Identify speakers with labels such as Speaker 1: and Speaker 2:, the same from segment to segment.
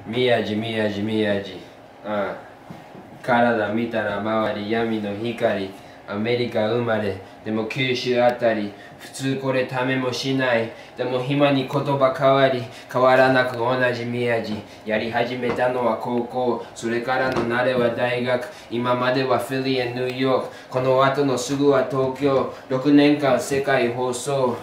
Speaker 1: 宮地宮地宮地、ああ、体見たら周り闇の光、アメリカ生まれでも九州あたり、普通これためもしない、でも暇に言葉変わり変わらなく同じ宮地、やり始めたのは高校、それからの慣れは大学、今まではフィリーやニューヨーク、この後のすぐは東京、6年間世界放送、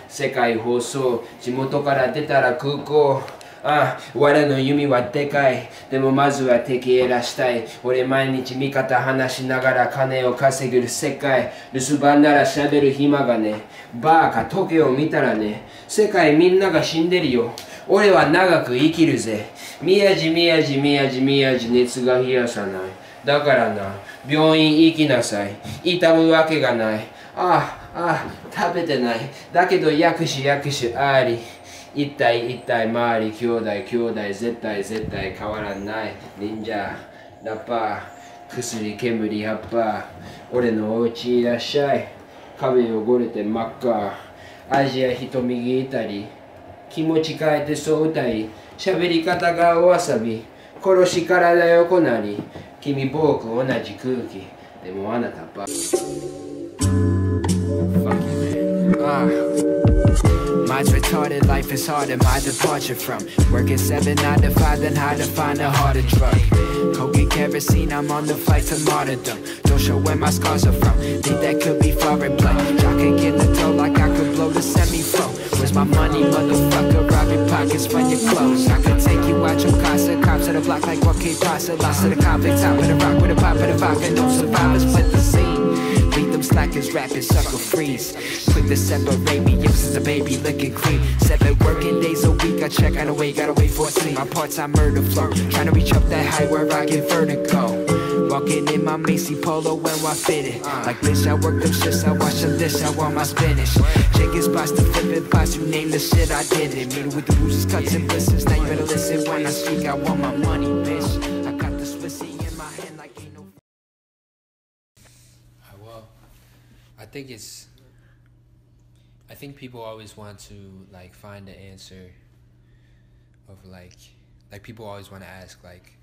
Speaker 1: 世界放送、地元から出たら空港、ああ、我の弓はでかい。でもまずは敵減らしたい。俺毎日味方話しながら金を稼げる世界。留守番なら喋る暇がね。バーカ時計を見たらね。世界みんなが死んでるよ。俺は長く生きるぜ。宮地宮地宮地宮地熱が冷やさない。だからな、病院行きなさい。痛むわけがない。ああ、ああ、食べてない。だけど薬師薬師あり。一体一体周り兄弟兄弟絶対絶対変わらない忍者ラッパー薬煙葉っぱ俺のお家いらっしゃい壁汚れて真っ赤アジア人右いたり気持ち変えてそう歌い喋り方がおわさび殺し体横なり君僕同じ空気でもあなたば
Speaker 2: Mine's retarded, life is harder, my departure from working 7, 9 to 5, then how to find a harder drug. Coke and kerosene, I'm on the flight to martyrdom. Don't show where my scars are from, think that could be far in play. Y'all can get the dough like I could blow the semi-pro. Where's my money, motherfucker? Rob your pockets, run your clothes. I could take you out your casa, cops to the block like what K Pasa. Lost to the convict, top of the rock with a pop of the vodka. No survivors with the scene. Leave them slackers, rapping, sucker freeze. Quick to separate me, yo, since a baby looking clean. 7 working days a week, I check out a way, gotta wait for a sleep. My part-time murder flow, trying to reach up that height where I get vertigo. Walking in my Macy Polo when I fit it. Like bitch, I work them shifts, I wash them dish, I want my spinach. Chicken spots to flipping pots, you name the shit, I did it. Meet with the bruises, cuts and blisters, now you better listen when I speak, I want my money, bitch. I got the Swissy in my hand like ain't no...
Speaker 3: Well, I think people always want to like find the answer of like people always want to ask like,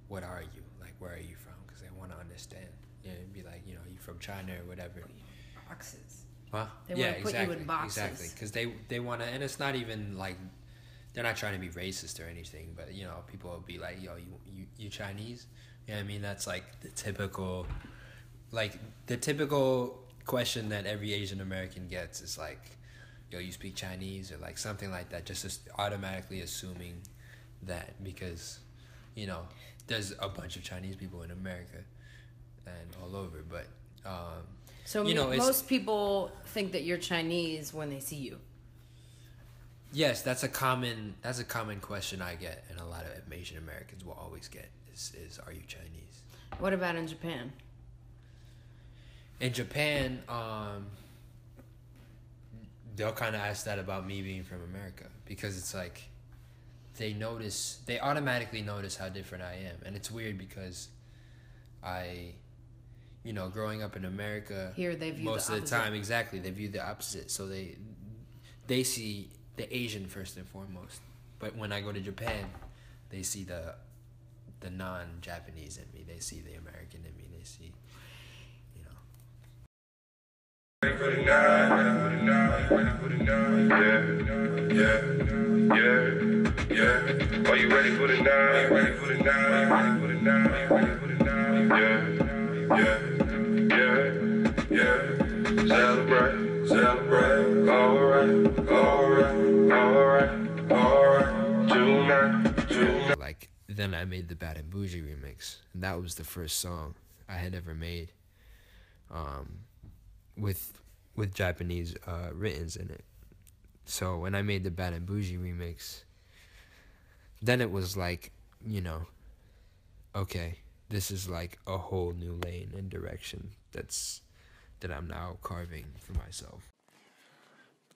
Speaker 3: what are you? Like, where are you from? Because they want to understand. You know, it'd be like, you know, you from China or whatever.
Speaker 4: Boxes.
Speaker 3: Huh?
Speaker 4: They want to put you in boxes.
Speaker 3: Exactly. Because they want to, and it's not even like, they're not trying to be racist or anything, but you know, people will be like, yo, you Chinese? You know what I mean? That's like the typical question that every Asian American gets is like, yo, you speak Chinese or like something like that, just automatically assuming that because, you know, there's a bunch of Chinese people in America and all over, but
Speaker 4: so
Speaker 3: you know,
Speaker 4: most people think that you're Chinese when they see you.
Speaker 3: Yes, that's a common question I get, and a lot of Asian Americans will always get is are you Chinese?
Speaker 4: What about in Japan?
Speaker 3: In Japan, they'll kind of ask that about me being from America because it's like they automatically notice how different I am, and it's weird because you know, growing up in America,
Speaker 4: here they view
Speaker 3: most of the time, exactly, they view the opposite, so they see the Asian first and foremost, but when I go to Japan, they see the non-Japanese in me, they see the American in me, they see.
Speaker 5: Ready for the night, yeah. Are you ready for the night? Ready for the night, ready for the night, ready for the night, yeah. Celebrate, alright, tonight.
Speaker 3: Like, then I made the Bad and Bougie remix, and that was the first song I had ever made, with Japanese writtens in it. So when I made the Bad and Bougie remix, then it was like, you know, okay, this is like a whole new lane and direction that I'm now carving for myself.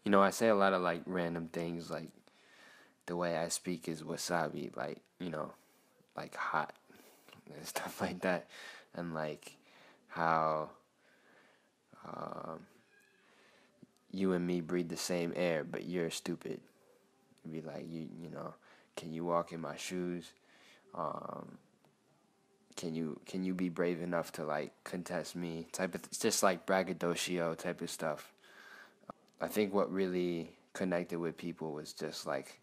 Speaker 3: You know, I say a lot of like random things, like the way I speak is wasabi, like, you know, like hot and stuff like that, and like how you and me breathe the same air, but you're stupid. Be like, you know,
Speaker 1: can you walk in my shoes? Can you be brave enough to like contest me? Type of just like braggadocio type of stuff. I think what really connected with people was just like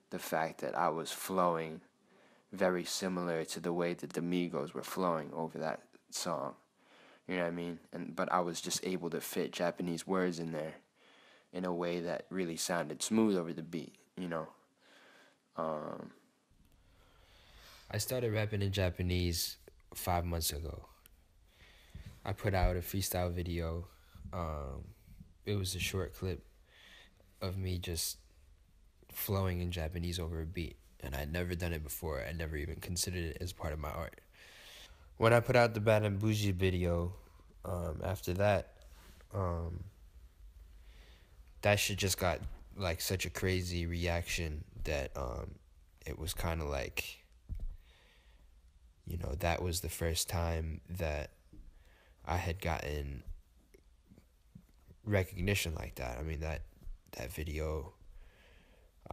Speaker 1: the fact that I was flowing very similar to the way that the Migos were flowing over that song. You know what I mean? But I was just able to fit Japanese words in there in a way that really sounded smooth over the beat, you know.
Speaker 3: I started rapping in Japanese 5 months ago. I put out a freestyle video. It was a short clip of me just flowing in Japanese over a beat. And I'd never done it before. I never even considered it as part of my art. When I put out the Bad and Bougie video, after that, that shit just got like such a crazy reaction that it was kind of like, you know, that was the first time that I had gotten recognition like that. I mean, that video,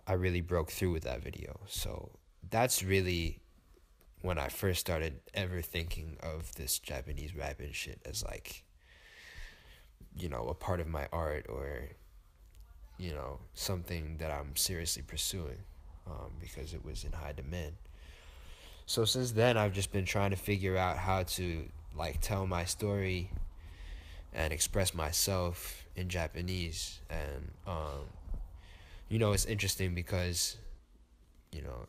Speaker 3: I really broke through with that video. So that's really when I first started ever thinking of this Japanese rapping shit as like, you know, a part of my art or, you know, something that I'm seriously pursuing, because it was in high demand. So since then, I've just been trying to figure out how to like tell my story and express myself in Japanese. And you know, it's interesting because, you know,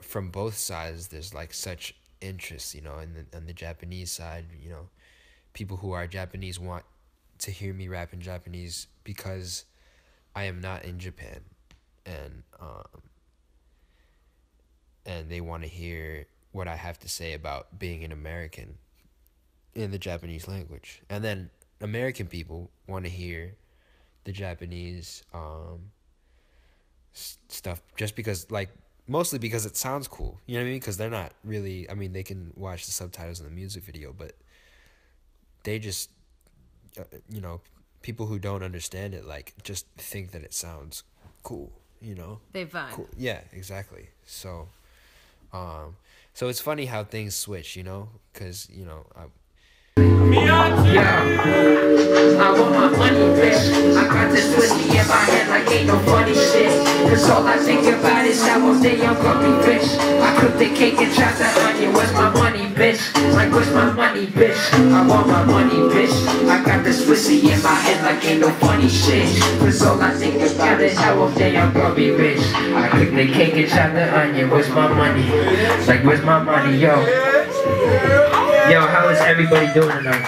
Speaker 3: from both sides, there's like such interest, you know, on the Japanese side, you know, people who are Japanese want to hear me rap in Japanese because I am not in Japan, and they want to hear what I have to say about being an American in the Japanese language. And then American people want to hear the Japanese stuff just because, like, mostly because it sounds cool. You know what I mean? Because they're not really, I mean, they can watch the subtitles in the music video, but they just, you know, people who don't understand it, like, just think that it sounds cool, you know?
Speaker 4: They vibe.
Speaker 3: Cool. Yeah, exactly. So, so it's funny how things switch, you know? Because, you know,
Speaker 2: Miyachi! I want my money, bitch. I got this pussy in my head like ain't no funny shit. Cause all I think about is how one day I'm gonna be rich. I cook the cake and chop the onion. Where's my money, bitch? Like, where's my money, bitch? I want my money, bitch. I got this pussy in my head like ain't no funny shit. Cause all I think about is how one day I'm gonna be rich. I cook the cake and chop the onion. Where's my money? Like, where's my money, yo? Yo, how is everybody doing tonight?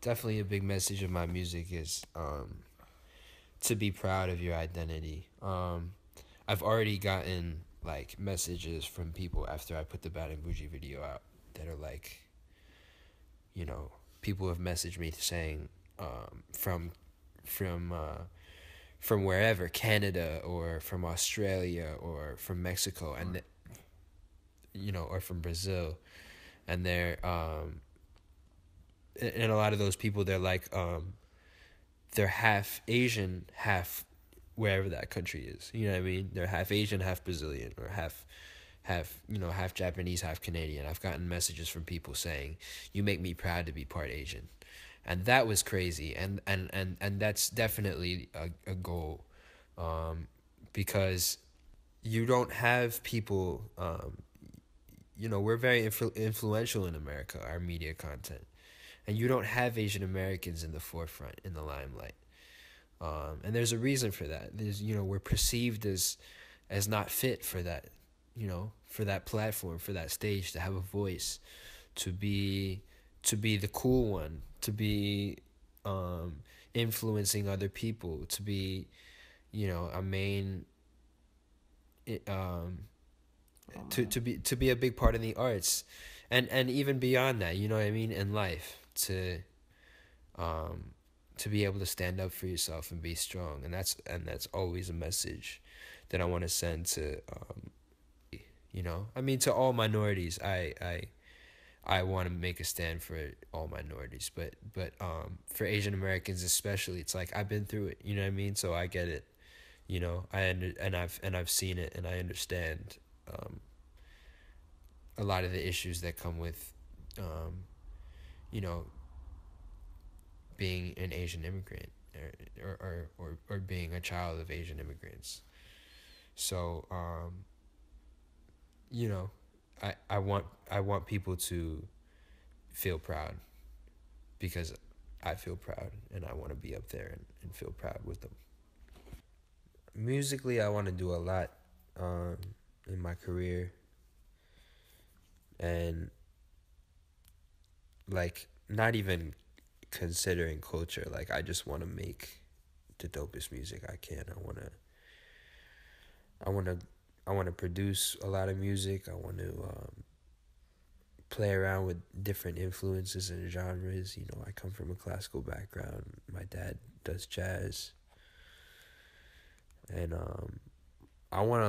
Speaker 3: definitely a big message of my music is to be proud of your identity. I've already gotten like messages from people after I put the Bad and Bougie video out that are like, you know, people have messaged me saying from wherever, Canada or from Australia or from Mexico, and you know, or from Brazil, and they're and a lot of those people, they're like they're half Asian, half wherever that country is. You know what I mean? They're half Asian, half Brazilian, or half you know, half Japanese, half Canadian. I've gotten messages from people saying, "You make me proud to be part Asian." And that was crazy, and that's definitely a goal, because you don't have people, you know, we're very influential in America, our media content, and you don't have Asian Americans in the forefront, in the limelight, and there's a reason for that. There's, you know, we're perceived as not fit for that, you know, for that platform, for that stage, to have a voice, to be the cool one, to be influencing other people, to be, you know, a main, to be a big part in the arts, and even beyond that, you know what I mean, in life, to be able to stand up for yourself and be strong, and that's always a message that I want to send to, you know, I mean, to all minorities. I want to make a stand for all minorities, but for Asian Americans especially, it's like I've been through it, you know what I mean? So I get it, you know. I've seen it, and I understand a lot of the issues that come with you know, being an Asian immigrant, or being a child of Asian immigrants. So you know, I want people to feel proud, because I feel proud, and I want to be up there and feel proud with them. Musically, I want to do a lot in my career, and like not even considering culture. Like I just want to make the dopest music I can. I want to produce a lot of music. I want to play around with different influences and genres. You know, I come from a classical background. My dad does jazz, and I want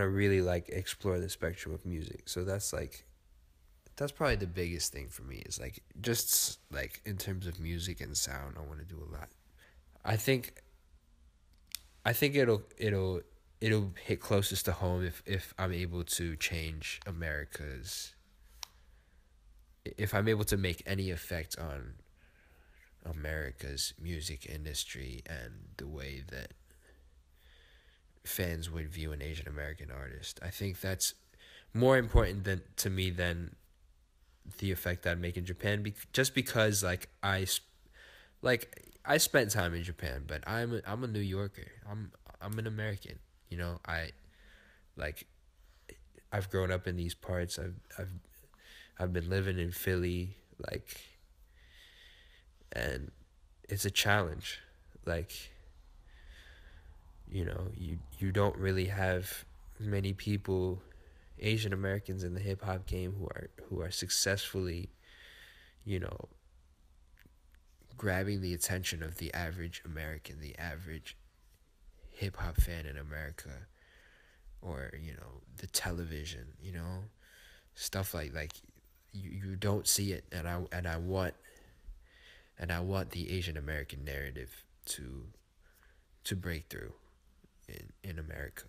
Speaker 3: to really like explore the spectrum of music. So that's probably the biggest thing for me, is like just like in terms of music and sound. I want to do a lot. I think it'll hit closest to home if I'm able to change America's, if I'm able to make any effect on America's music industry and the way that fans would view an Asian American artist. I think that's more important to me than the effect I'd make in Japan. Just because like I spent time in Japan, but I'm a New Yorker. I'm an American. You know, like I've grown up in these parts. I've been living in Philly, like, and it's a challenge. Like, you know, you don't really have many people, Asian Americans in the hip hop game, who are successfully, you know, grabbing the attention of the average American, the average hip hop fan in America, or, you know, the television, you know, stuff like you don't see it, and I want the Asian American narrative to break through in America,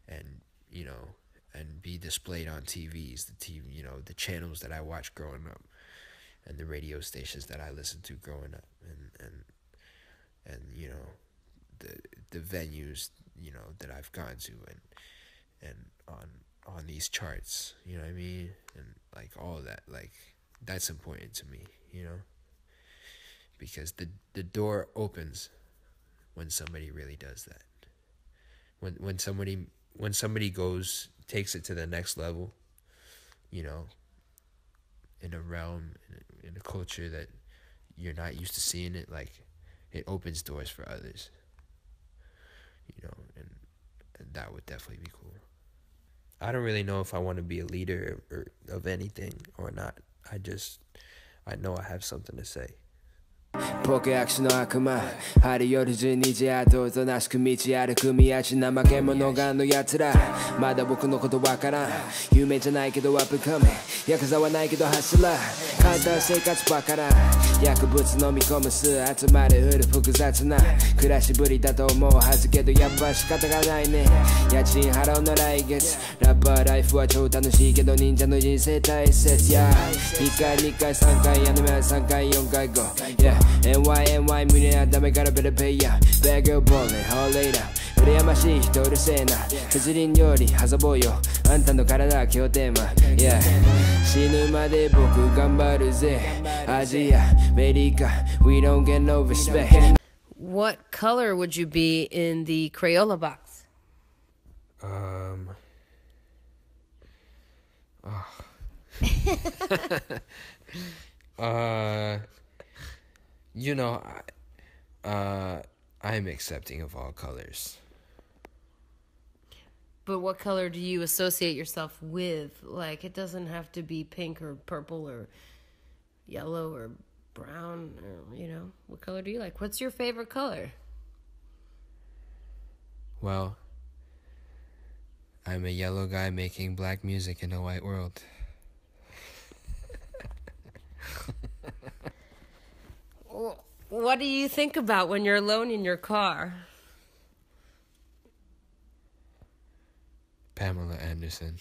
Speaker 3: and you know, and be displayed on TVs, you know, the channels that I watched growing up, and the radio stations that I listened to growing up, and you know, the venues, you know, that I've gone to, and on these charts, you know what I mean, and like all of that, like that's important to me, you know, because the door opens when somebody really does that. When somebody takes it to the next level, you know, in a realm, in a culture that you're not used to seeing it, like it opens doors for others, you know, and that would definitely be cool. I don't really know if I want to be a leader of anything or not. I know I have something to say.
Speaker 2: 僕役所の悪魔春夜12時やとおとなしく道歩く宮地怠け者がのやつらまだ僕のことわからん夢じゃないけどアップカメヤクザはないけど柱簡単生活ばからん薬物飲み込む数集まるフル複雑な暮らしぶりだと思うはずけどやっぱ仕方がないね家賃払うの来月ラッパーライフは超楽しいけど忍者の人生大切や1回2回3回やめ3回4回5 Yeah NY 胸はダメからベルペイヤーベグボールホーレイラー羨ましい人うるせえな鉄輪料理挟ぼうよあんたの体は今日テーマ Yeah 死ぬまで僕頑張るぜアジアアメリカ We don't get no respect
Speaker 4: What color would you be in the Crayola box?
Speaker 3: You know, I'm accepting of all colors.
Speaker 4: But what color do you associate yourself with? Like, it doesn't have to be pink or purple or yellow or brown or, you know, what color do you like? What's your favorite color?
Speaker 3: Well, I'm a yellow guy making black music in a white world.
Speaker 4: What do you think about when you're alone in your car?
Speaker 3: Pamela Anderson.